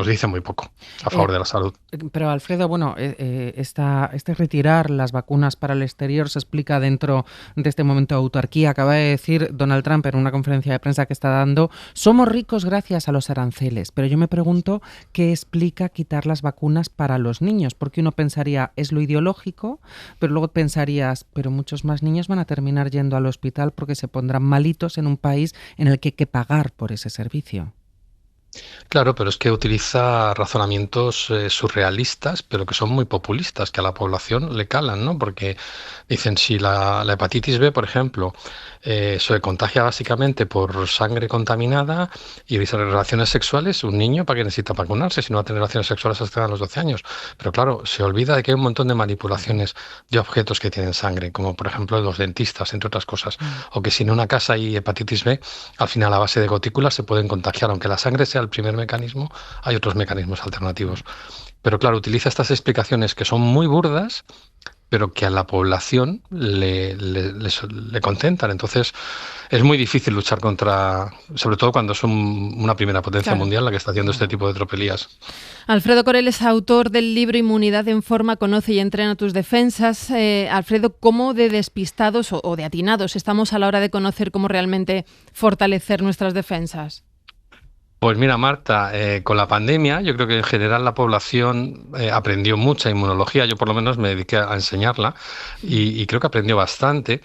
S10: dice muy poco a favor de la salud.
S4: Pero Alfredo, bueno, este retirar las vacunas para el exterior se explica dentro de este momento de autarquía. Acaba de decir Donald Trump en una conferencia de prensa que está dando: somos ricos gracias a los aranceles. Pero yo me pregunto qué explica quitar las vacunas para los niños, porque uno pensaría es lo ideológico, pero luego pensarías, pero muchos más niños van a terminar yendo al hospital porque se pondrán malitos en un país en el que hay que pagar por ese servicio.
S10: Claro, pero es que utiliza razonamientos surrealistas, pero que son muy populistas, que a la población le calan, ¿no? Porque dicen, si la hepatitis B, por ejemplo, se contagia básicamente por sangre contaminada y relaciones sexuales, un niño, ¿para qué necesita vacunarse si no va a tener relaciones sexuales hasta los 12 años? Pero claro, se olvida de que hay un montón de manipulaciones de objetos que tienen sangre, como por ejemplo los dentistas, entre otras cosas. O que si en una casa hay hepatitis B, al final a base de gotículas se pueden contagiar, aunque la sangre sea el primer mecanismo, hay otros mecanismos alternativos. Pero claro, utiliza estas explicaciones que son muy burdas, pero que a la población le contentan. Entonces, es muy difícil luchar contra, sobre todo cuando es una primera potencia mundial la que está haciendo este tipo de tropelías.
S3: Alfredo Corel es autor del libro Inmunidad en Forma, conoce y entrena tus defensas. Alfredo, ¿cómo de despistados o de atinados estamos a la hora de conocer cómo realmente fortalecer nuestras defensas?
S10: Pues mira, Marta, con la pandemia yo creo que en general la población aprendió mucha inmunología. Yo por lo menos me dediqué a enseñarla y creo que aprendió bastante.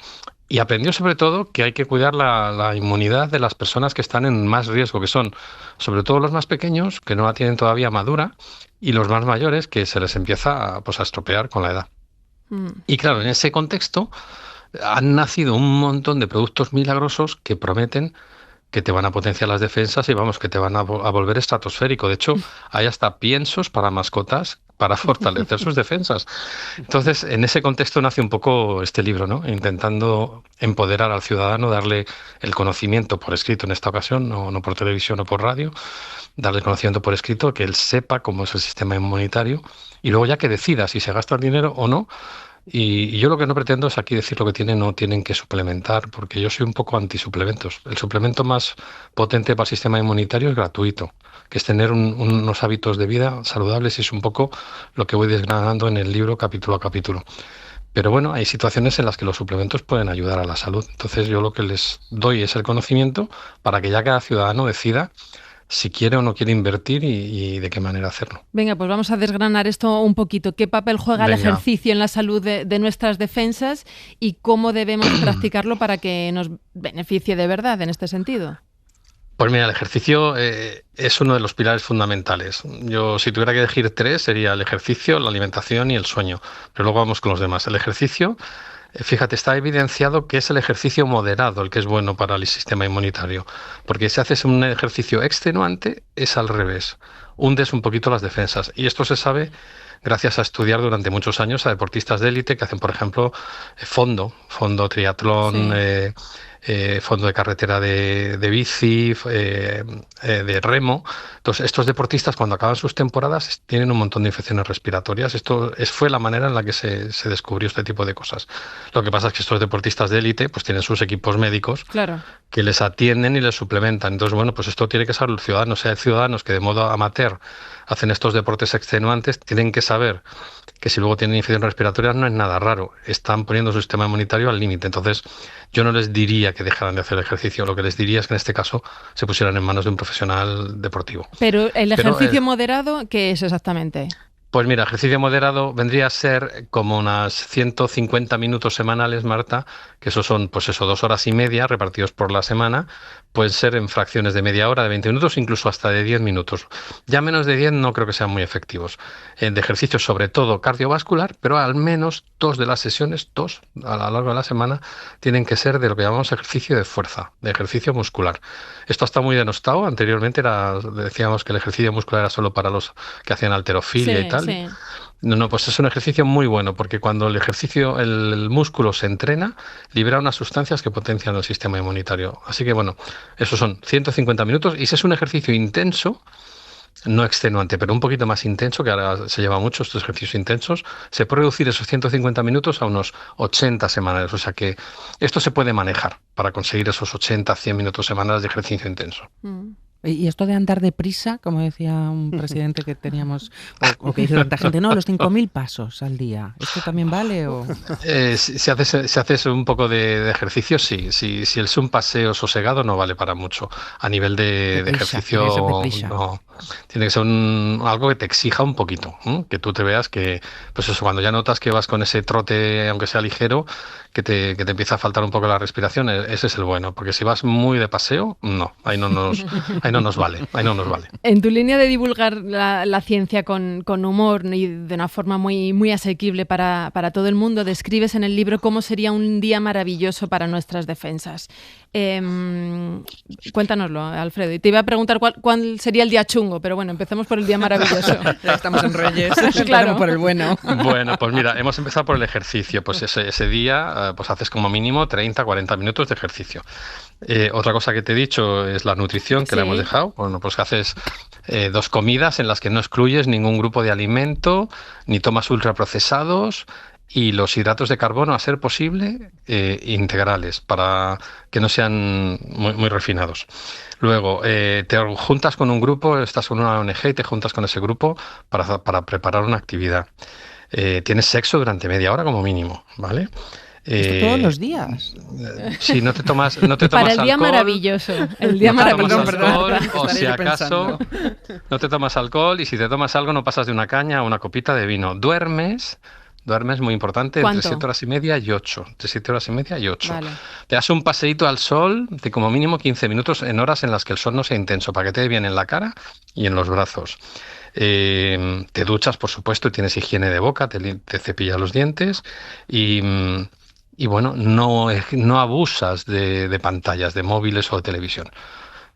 S10: Y aprendió sobre todo que hay que cuidar la inmunidad de las personas que están en más riesgo, que son sobre todo los más pequeños, que no la tienen todavía madura, y los más mayores, que se les empieza a estropear con la edad. Y claro, en ese contexto han nacido un montón de productos milagrosos que prometen que te van a potenciar las defensas y vamos, que te van a volver estratosférico. De hecho, hay hasta piensos para mascotas para fortalecer sus defensas. Entonces, en ese contexto nace un poco este libro, ¿no? Intentando empoderar al ciudadano, darle el conocimiento por escrito en esta ocasión, no por televisión o por radio, darle el conocimiento por escrito, que él sepa cómo es el sistema inmunitario y luego ya que decida si se gasta el dinero o no. Y yo lo que no pretendo es aquí decir lo que no tienen que suplementar, porque yo soy un poco antisuplementos. El suplemento más potente para el sistema inmunitario es gratuito, que es tener unos hábitos de vida saludables, y es un poco lo que voy desgranando en el libro capítulo a capítulo. Pero bueno, hay situaciones en las que los suplementos pueden ayudar a la salud. Entonces yo lo que les doy es el conocimiento para que ya cada ciudadano decida si quiere o no quiere invertir y de qué manera hacerlo.
S3: Venga, pues vamos a desgranar esto un poquito. ¿Qué papel juega el ejercicio en la salud de nuestras defensas y cómo debemos practicarlo para que nos beneficie de verdad en este sentido?
S10: Pues mira, el ejercicio es uno de los pilares fundamentales. Yo, si tuviera que elegir tres, sería el ejercicio, la alimentación y el sueño. Pero luego vamos con los demás. El ejercicio, fíjate, está evidenciado que es el ejercicio moderado el que es bueno para el sistema inmunitario. Porque si haces un ejercicio extenuante, es al revés. Hundes un poquito las defensas. Y esto se sabe gracias a estudiar durante muchos años a deportistas de élite que hacen, por ejemplo, fondo triatlón, fondo de carretera de bici, de remo. Entonces, estos deportistas, cuando acaban sus temporadas, tienen un montón de infecciones respiratorias. Esto fue la manera en la que se descubrió este tipo de cosas. Lo que pasa es que estos deportistas de élite pues tienen sus equipos médicos que les atienden y les suplementan. Entonces, bueno, pues esto tiene que saber el ciudadano. O sea, hay ciudadanos que de modo amateur hacen estos deportes extenuantes, tienen que saber que si luego tienen infecciones respiratorias no es nada raro. Están poniendo su sistema inmunitario al límite. Entonces, yo no les diría que dejaran de hacer ejercicio. Lo que les diría es que en este caso se pusieran en manos de un profesional deportivo.
S3: Pero el ejercicio moderado, ¿qué es exactamente?
S10: Pues mira, ejercicio moderado vendría a ser como unas 150 minutos semanales, Marta, que eso son, pues eso, 2 horas y media repartidos por la semana. Pueden ser en fracciones de media hora, de 20 minutos, incluso hasta de 10 minutos. Ya menos de 10 no creo que sean muy efectivos. De ejercicio sobre todo cardiovascular, pero al menos 2 de las sesiones, 2 a lo largo de la semana, tienen que ser de lo que llamamos ejercicio de fuerza, de ejercicio muscular. Esto está muy denostado. Anteriormente decíamos que el ejercicio muscular era solo para los que hacían halterofilia y tal. Sí. No, pues es un ejercicio muy bueno, porque cuando el músculo se entrena, libera unas sustancias que potencian el sistema inmunitario. Así que bueno, esos son 150 minutos y ese es un ejercicio intenso, no extenuante, pero un poquito más intenso, que ahora se lleva mucho estos ejercicios intensos. Se puede reducir esos 150 minutos a unos 80 semanales, o sea que esto se puede manejar para conseguir esos 80-100 minutos semanales de ejercicio intenso.
S4: Y esto de andar deprisa, como decía un presidente que teníamos, o que dice tanta gente, no, los 5.000 pasos al día, ¿esto también vale? O...
S10: Si haces un poco de ejercicio, sí. Si es un paseo sosegado, no vale para mucho. A nivel de ejercicio, no. Tiene que ser algo que te exija un poquito, que tú te veas que, pues eso, cuando ya notas que vas con ese trote, aunque sea ligero, que te empieza a faltar un poco la respiración, ese es el bueno, porque si vas muy de paseo, no, ahí no nos vale.
S3: En tu línea de divulgar la ciencia con humor y de una forma muy, muy asequible para todo el mundo, describes en el libro cómo sería un día maravilloso para nuestras defensas. Cuéntanoslo, Alfredo. Y te iba a preguntar cuál sería el día chungo, pero bueno, empecemos por el día maravilloso.
S4: Ya estamos en Reyes,
S3: claro.
S4: Por el bueno.
S10: Bueno, pues mira, hemos empezado por el ejercicio. Pues ese día pues haces como mínimo 30, 40 minutos de ejercicio. Otra cosa que te he dicho es la nutrición, que la hemos dejado. Bueno, pues que haces 2 comidas en las que no excluyes ningún grupo de alimento, ni tomas ultraprocesados, y los hidratos de carbono, a ser posible, integrales, para que no sean muy refinados. Luego, te juntas con un grupo, estás con una ONG y te juntas con ese grupo para preparar una actividad. Tienes sexo durante media hora como mínimo, ¿vale?
S4: ¿Esto todos los días?
S10: Sí, no te tomas
S3: para el día
S10: alcohol,
S3: maravilloso. El día maravilloso.
S10: Alcohol, o si acaso, no te tomas alcohol, y si te tomas algo no pasas de una caña a una copita de vino. Duermes, muy importante,
S3: ¿cuánto?
S10: Entre 7 horas y media y 8. Entre 7 horas y media y 8.
S3: Vale.
S10: Te das un paseíto al sol de como mínimo 15 minutos en horas en las que el sol no sea intenso, para que te dé bien en la cara y en los brazos. Te duchas, por supuesto, y tienes higiene de boca, te cepillas los dientes y bueno, no abusas de pantallas, de móviles o de televisión.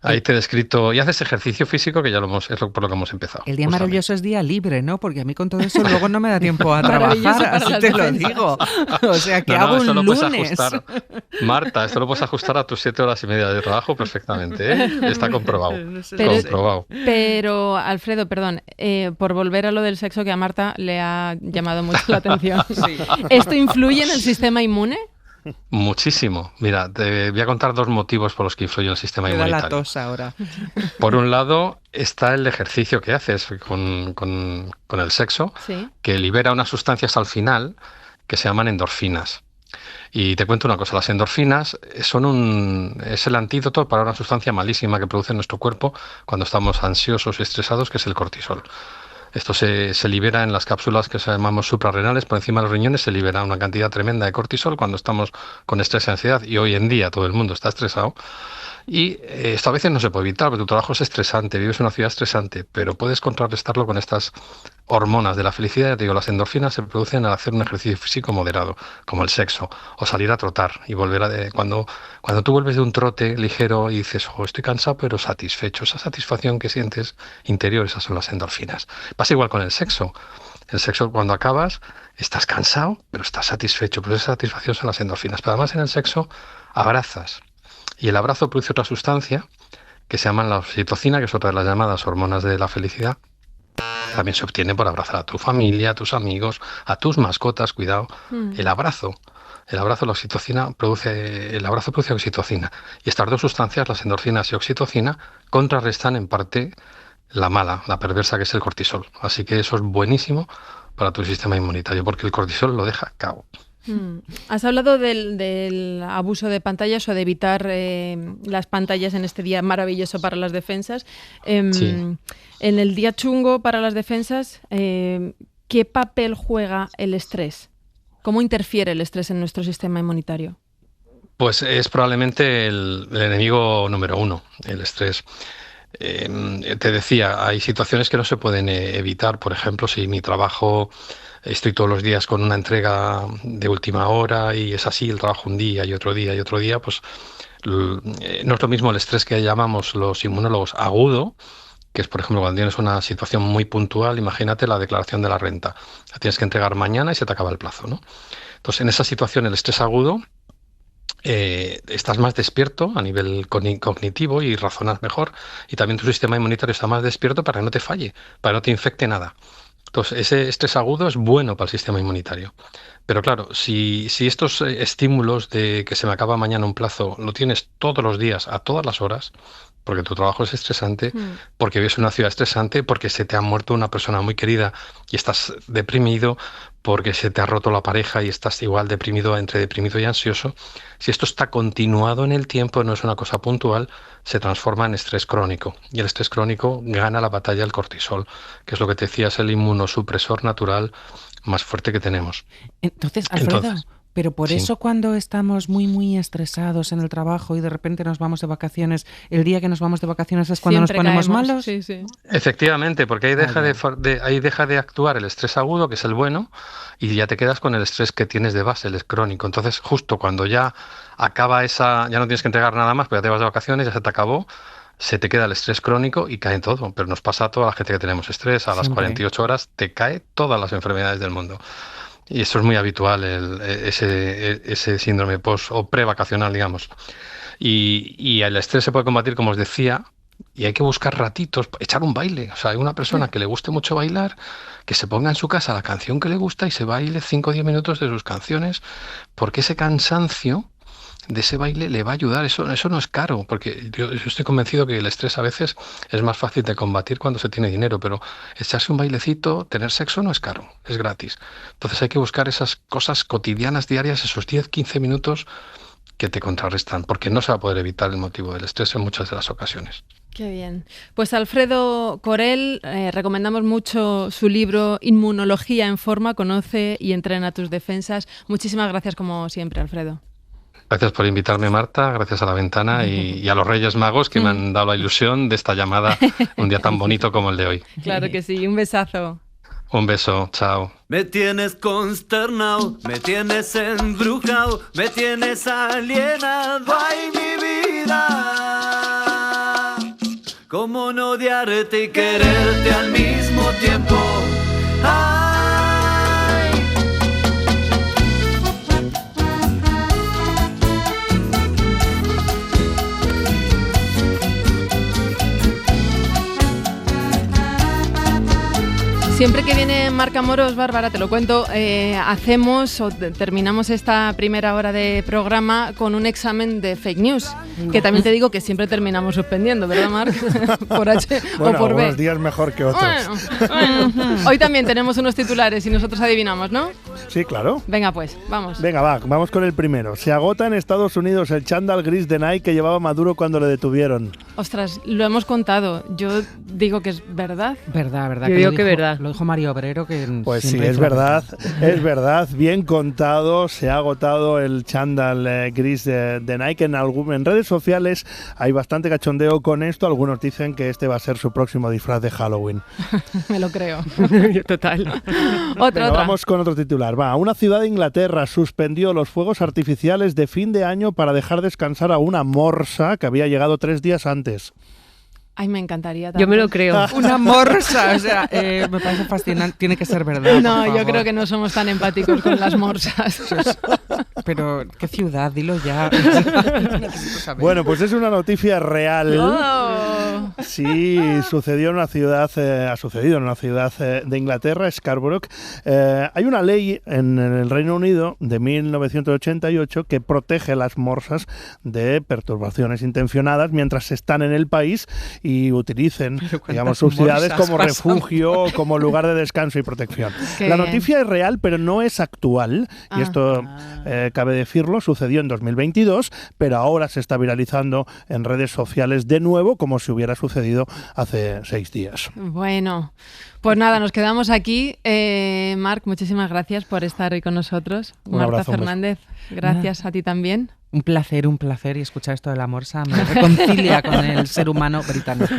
S10: Ahí te he descrito, y haces ejercicio físico, que ya por lo que hemos empezado.
S4: El día maravilloso es día libre, ¿no? Porque a mí con todo eso luego no me da tiempo a trabajar, así te lo digo. O sea, que hago un lunes.
S10: Marta, esto lo puedes ajustar a tus 7 horas y media de trabajo perfectamente, ¿eh? Está comprobado.
S3: Pero, Alfredo, perdón, por volver a lo del sexo, que a Marta le ha llamado mucho la atención. Sí. ¿Esto influye en el sistema inmune?
S10: Muchísimo. Mira, te voy a contar 2 motivos por los que influye el sistema inmunitario.
S4: Me da la tos ahora.
S10: Por un lado está el ejercicio que haces con el sexo, que libera unas sustancias al final que se llaman endorfinas. Y te cuento una cosa, las endorfinas es el antídoto para una sustancia malísima que produce nuestro cuerpo cuando estamos ansiosos y estresados, que es el cortisol. Esto se libera en las cápsulas que llamamos suprarrenales, por encima de los riñones se libera una cantidad tremenda de cortisol cuando estamos con estrés y ansiedad, y hoy en día todo el mundo está estresado. Y esto a veces no se puede evitar, porque tu trabajo es estresante, vives en una ciudad estresante, pero puedes contrarrestarlo con estas hormonas de la felicidad. Ya te digo, las endorfinas se producen al hacer un ejercicio físico moderado, como el sexo, o salir a trotar y volver cuando tú vuelves de un trote ligero y dices, estoy cansado pero satisfecho, esa satisfacción que sientes interior, esas son las endorfinas. Pasa igual con el sexo. El sexo, cuando acabas, estás cansado, pero estás satisfecho, pues esa satisfacción son las endorfinas. Pero además en el sexo abrazas. Y el abrazo produce otra sustancia que se llama la oxitocina, que es otra de las llamadas hormonas de la felicidad. También se obtiene por abrazar a tu familia, a tus amigos, a tus mascotas, cuidado. El abrazo, la oxitocina el abrazo produce oxitocina. Y estas 2 sustancias, las endorfinas y oxitocina, contrarrestan en parte la mala, la perversa, que es el cortisol. Así que eso es buenísimo para tu sistema inmunitario, porque el cortisol lo deja cao.
S3: Has hablado del abuso de pantallas o de evitar las pantallas en este día maravilloso para las defensas. En el día chungo para las defensas, ¿qué papel juega el estrés? ¿Cómo interfiere el estrés en nuestro sistema inmunitario?
S10: Pues es probablemente el enemigo número 1, el estrés. Te decía, hay situaciones que no se pueden evitar. Por ejemplo, si mi trabajo, estoy todos los días con una entrega de última hora y es así, el trabajo un día y otro día, pues no es lo mismo el estrés que llamamos los inmunólogos agudo, que es, por ejemplo, cuando tienes una situación muy puntual. Imagínate la declaración de la renta. La tienes que entregar mañana y se te acaba el plazo, ¿no? Entonces, en esa situación, el estrés agudo, estás más despierto a nivel cognitivo y razonas mejor, y también tu sistema inmunitario está más despierto para que no te falle, para que no te infecte nada. Entonces, ese estrés agudo es bueno para el sistema inmunitario. Pero claro, si estos estímulos de que se me acaba mañana un plazo lo tienes todos los días, a todas las horas, porque tu trabajo es estresante, porque vives en una ciudad estresante, porque se te ha muerto una persona muy querida y estás deprimido, porque se te ha roto la pareja y estás igual deprimido, entre deprimido y ansioso. Si esto está continuado en el tiempo, no es una cosa puntual, se transforma en estrés crónico. Y el estrés crónico gana la batalla del cortisol, que es lo que te decía, es el inmunosupresor natural más fuerte que tenemos.
S4: Entonces, Alfredo, pero por eso cuando estamos muy estresados en el trabajo y de repente nos vamos de vacaciones, el día que nos vamos de vacaciones es cuando siempre nos ponemos malos.
S3: Sí, sí.
S10: Efectivamente, porque ahí deja de actuar el estrés agudo, que es el bueno, y ya te quedas con el estrés que tienes de base, el crónico. Entonces, justo cuando ya acaba ya no tienes que entregar nada más, pero ya te vas de vacaciones, ya se te acabó, se te queda el estrés crónico y cae todo. Pero nos pasa a toda la gente que tenemos estrés, a las 48 horas te cae todas las enfermedades del mundo. Y eso es muy habitual, ese síndrome post o prevacacional, digamos. Y el estrés se puede combatir, como os decía, y hay que buscar ratitos, echar un baile. O sea, hay una persona que le guste mucho bailar, que se ponga en su casa la canción que le gusta y se baile 5 o 10 minutos de sus canciones, porque ese cansancio de ese baile le va a ayudar. Eso no es caro, porque yo estoy convencido que el estrés a veces es más fácil de combatir cuando se tiene dinero, pero echarse un bailecito, tener sexo no es caro, es gratis. Entonces hay que buscar esas cosas cotidianas, diarias, esos 10-15 minutos que te contrarrestan, porque no se va a poder evitar el motivo del estrés en muchas de las ocasiones.
S3: Qué bien. Pues Alfredo Corel, recomendamos mucho su libro Inmunología en Forma, conoce y entrena tus defensas. Muchísimas gracias como siempre, Alfredo.
S10: Gracias por invitarme, Marta, gracias a La Ventana y a los Reyes Magos que me han dado la ilusión de esta llamada un día tan bonito como el de hoy.
S3: Claro que sí, un besazo.
S10: Un beso, chao.
S6: Me tienes consternado, me tienes embrujado, me tienes alienado, ay mi vida. ¿Cómo no odiarte y quererte al mismo tiempo?
S3: Siempre que viene Marca Moros, Bárbara, te lo cuento, terminamos esta primera hora de programa con un examen de fake news, que también te digo que siempre terminamos suspendiendo, ¿verdad, Marc? Por H
S5: bueno,
S3: o por B.
S5: Buenos días mejor que otros.
S3: Bueno. Hoy también tenemos unos titulares y nosotros adivinamos, ¿no?
S5: Sí, claro.
S3: Venga, pues, vamos.
S5: Venga, vamos con el primero. Se agota en Estados Unidos el chándal gris de Nike que llevaba Maduro cuando le detuvieron.
S3: Ostras, lo hemos contado. Yo digo que es verdad.
S4: Verdad.
S7: Yo digo que verdad.
S4: Lo dijo Mario Obrero, que
S5: pues sí, es verdad, bien contado. Se ha agotado el chándal gris de Nike en redes sociales. Hay bastante cachondeo con esto. Algunos dicen que este va a ser su próximo disfraz de Halloween.
S3: Me lo creo.
S7: Total.
S3: Otra.
S5: Vamos con otro titular. Una ciudad de Inglaterra suspendió los fuegos artificiales de fin de año para dejar descansar a una morsa que había llegado 3 días antes.
S3: Ay, me encantaría tanto.
S7: Yo me lo creo.
S4: Una morsa, o sea, me parece fascinante. Tiene que ser verdad.
S3: No, yo creo que no somos tan empáticos con las morsas.
S4: Pero, ¿qué ciudad? Dilo ya.
S5: Bueno, pues es una noticia real.
S3: Oh.
S5: Sí, ha sucedido en una ciudad de Inglaterra, Scarborough. Hay una ley en el Reino Unido de 1988 que protege las morsas de perturbaciones intencionadas mientras están en el país y utilicen, digamos, sus ciudades como refugio, como lugar de descanso y protección. La noticia es real, pero no es actual, y esto cabe decirlo, sucedió en 2022, pero ahora se está viralizando en redes sociales de nuevo, como si hubiera sucedido hace 6 días.
S3: Bueno, pues nada, nos quedamos aquí. Marc, muchísimas gracias por estar hoy con nosotros. Marta Fernández, gracias a ti también.
S4: Un placer, y escuchar esto de la morsa me reconcilia con el ser humano británico.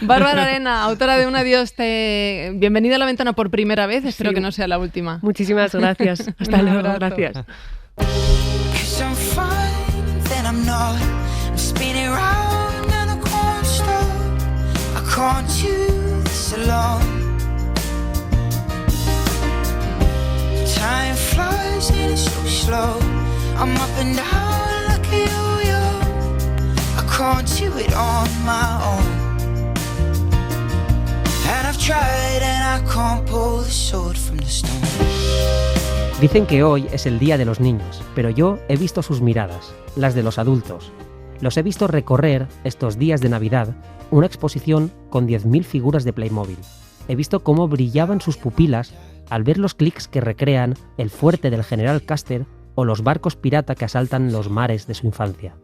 S3: Bárbara Arena, autora de Un Adiós, bienvenida a La Ventana por primera vez, espero que no sea la última.
S7: Muchísimas gracias. Hasta luego, gracias.
S2: I'm up and down like a yo-yo. I can't do it on my own. And I've tried and I can't pull the sword from the stone.
S11: Dicen que hoy es el Día de los Niños, pero yo he visto sus miradas, las de los adultos. Los he visto recorrer, estos días de Navidad, una exposición con 10.000 figuras de Playmobil. He visto cómo brillaban sus pupilas al ver los clics que recrean el fuerte del General Custer o los barcos pirata que asaltan los mares de su infancia.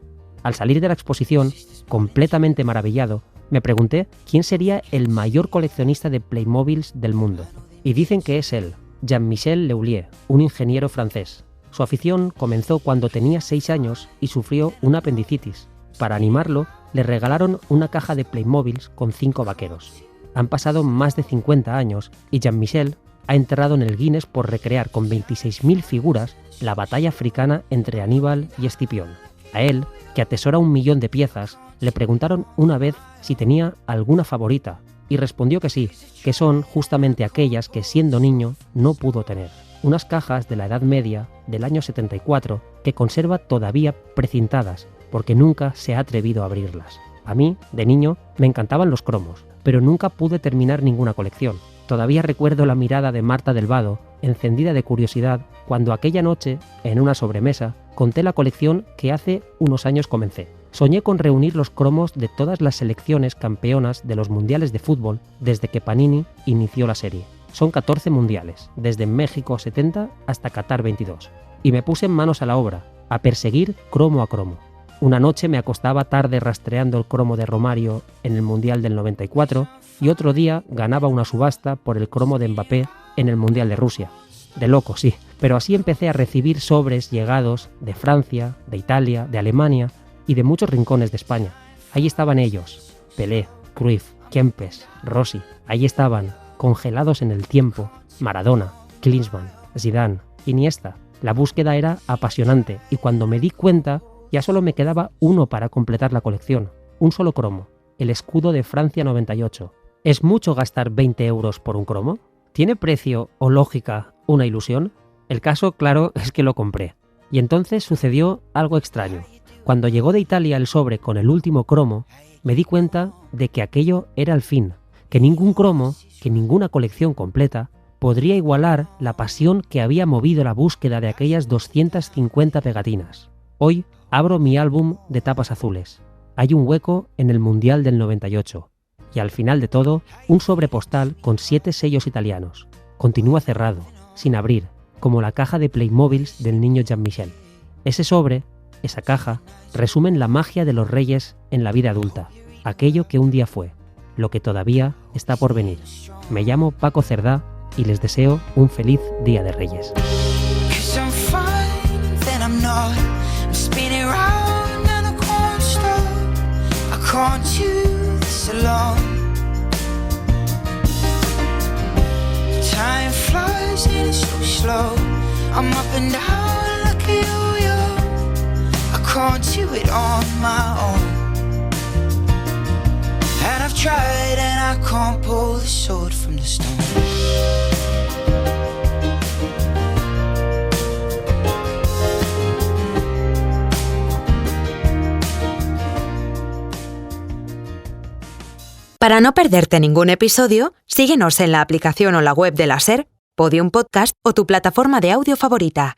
S11: Al salir de la exposición, completamente maravillado, me pregunté quién sería el mayor coleccionista de Playmobils del mundo. Y dicen que es él, Jean-Michel Leulier, un ingeniero francés. Su afición comenzó cuando tenía 6 años y sufrió una apendicitis. Para animarlo, le regalaron una caja de Playmobils con 5 vaqueros. Han pasado más de 50 años y Jean-Michel ha enterrado en el Guinness por recrear con 26.000 figuras la batalla africana entre Aníbal y Escipión. A él, que atesora 1 millón de piezas, le preguntaron una vez si tenía alguna favorita y respondió que sí, que son justamente aquellas que siendo niño no pudo tener. Unas cajas de la Edad Media del año 74 que conserva todavía precintadas porque nunca se ha atrevido a abrirlas. A mí, de niño, me encantaban los cromos, pero nunca pude terminar ninguna colección. Todavía recuerdo la mirada de Marta del Vado, encendida de curiosidad, cuando aquella noche, en una sobremesa, conté la colección que hace unos años comencé. Soñé con reunir los cromos de todas las selecciones campeonas de los mundiales de fútbol desde que Panini inició la serie. Son 14 mundiales, desde México 70 hasta Qatar 22. Y me puse manos a la obra, a perseguir cromo a cromo. Una noche me acostaba tarde rastreando el cromo de Romario en el Mundial del 94 y otro día ganaba una subasta por el cromo de Mbappé en el Mundial de Rusia. De loco, sí, pero así empecé a recibir sobres llegados de Francia, de Italia, de Alemania y de muchos rincones de España. Ahí estaban ellos, Pelé, Cruyff, Kempes, Rossi. Ahí estaban, congelados en el tiempo, Maradona, Klinsmann, Zidane, Iniesta. La búsqueda era apasionante y cuando me di cuenta ya solo me quedaba uno para completar la colección, un solo cromo, el escudo de Francia 98. ¿Es mucho gastar 20 euros por un cromo? ¿Tiene precio o lógica una ilusión? El caso, claro, es que lo compré. Y entonces sucedió algo extraño. Cuando llegó de Italia el sobre con el último cromo, me di cuenta de que aquello era el fin, que ningún cromo, que ninguna colección completa, podría igualar la pasión que había movido la búsqueda de aquellas 250 pegatinas. Hoy abro mi álbum de tapas azules. Hay un hueco en el Mundial del 98. Y al final de todo, un sobre postal con 7 sellos italianos. Continúa cerrado, sin abrir, como la caja de Playmobils del niño Jean-Michel. Ese sobre, esa caja, resumen la magia de los reyes en la vida adulta. Aquello que un día fue, lo que todavía está por venir. Me llamo Paco Cerdá y les deseo un feliz Día de Reyes.
S2: Can't do this alone. Time flies and it's so slow. I'm up and down like a yo-yo. I can't do it on my own. And I've tried and I can't pull the sword from the stone.
S12: Para no perderte ningún episodio, síguenos en la aplicación o la web de la SER, Podium Podcast o tu plataforma de audio favorita.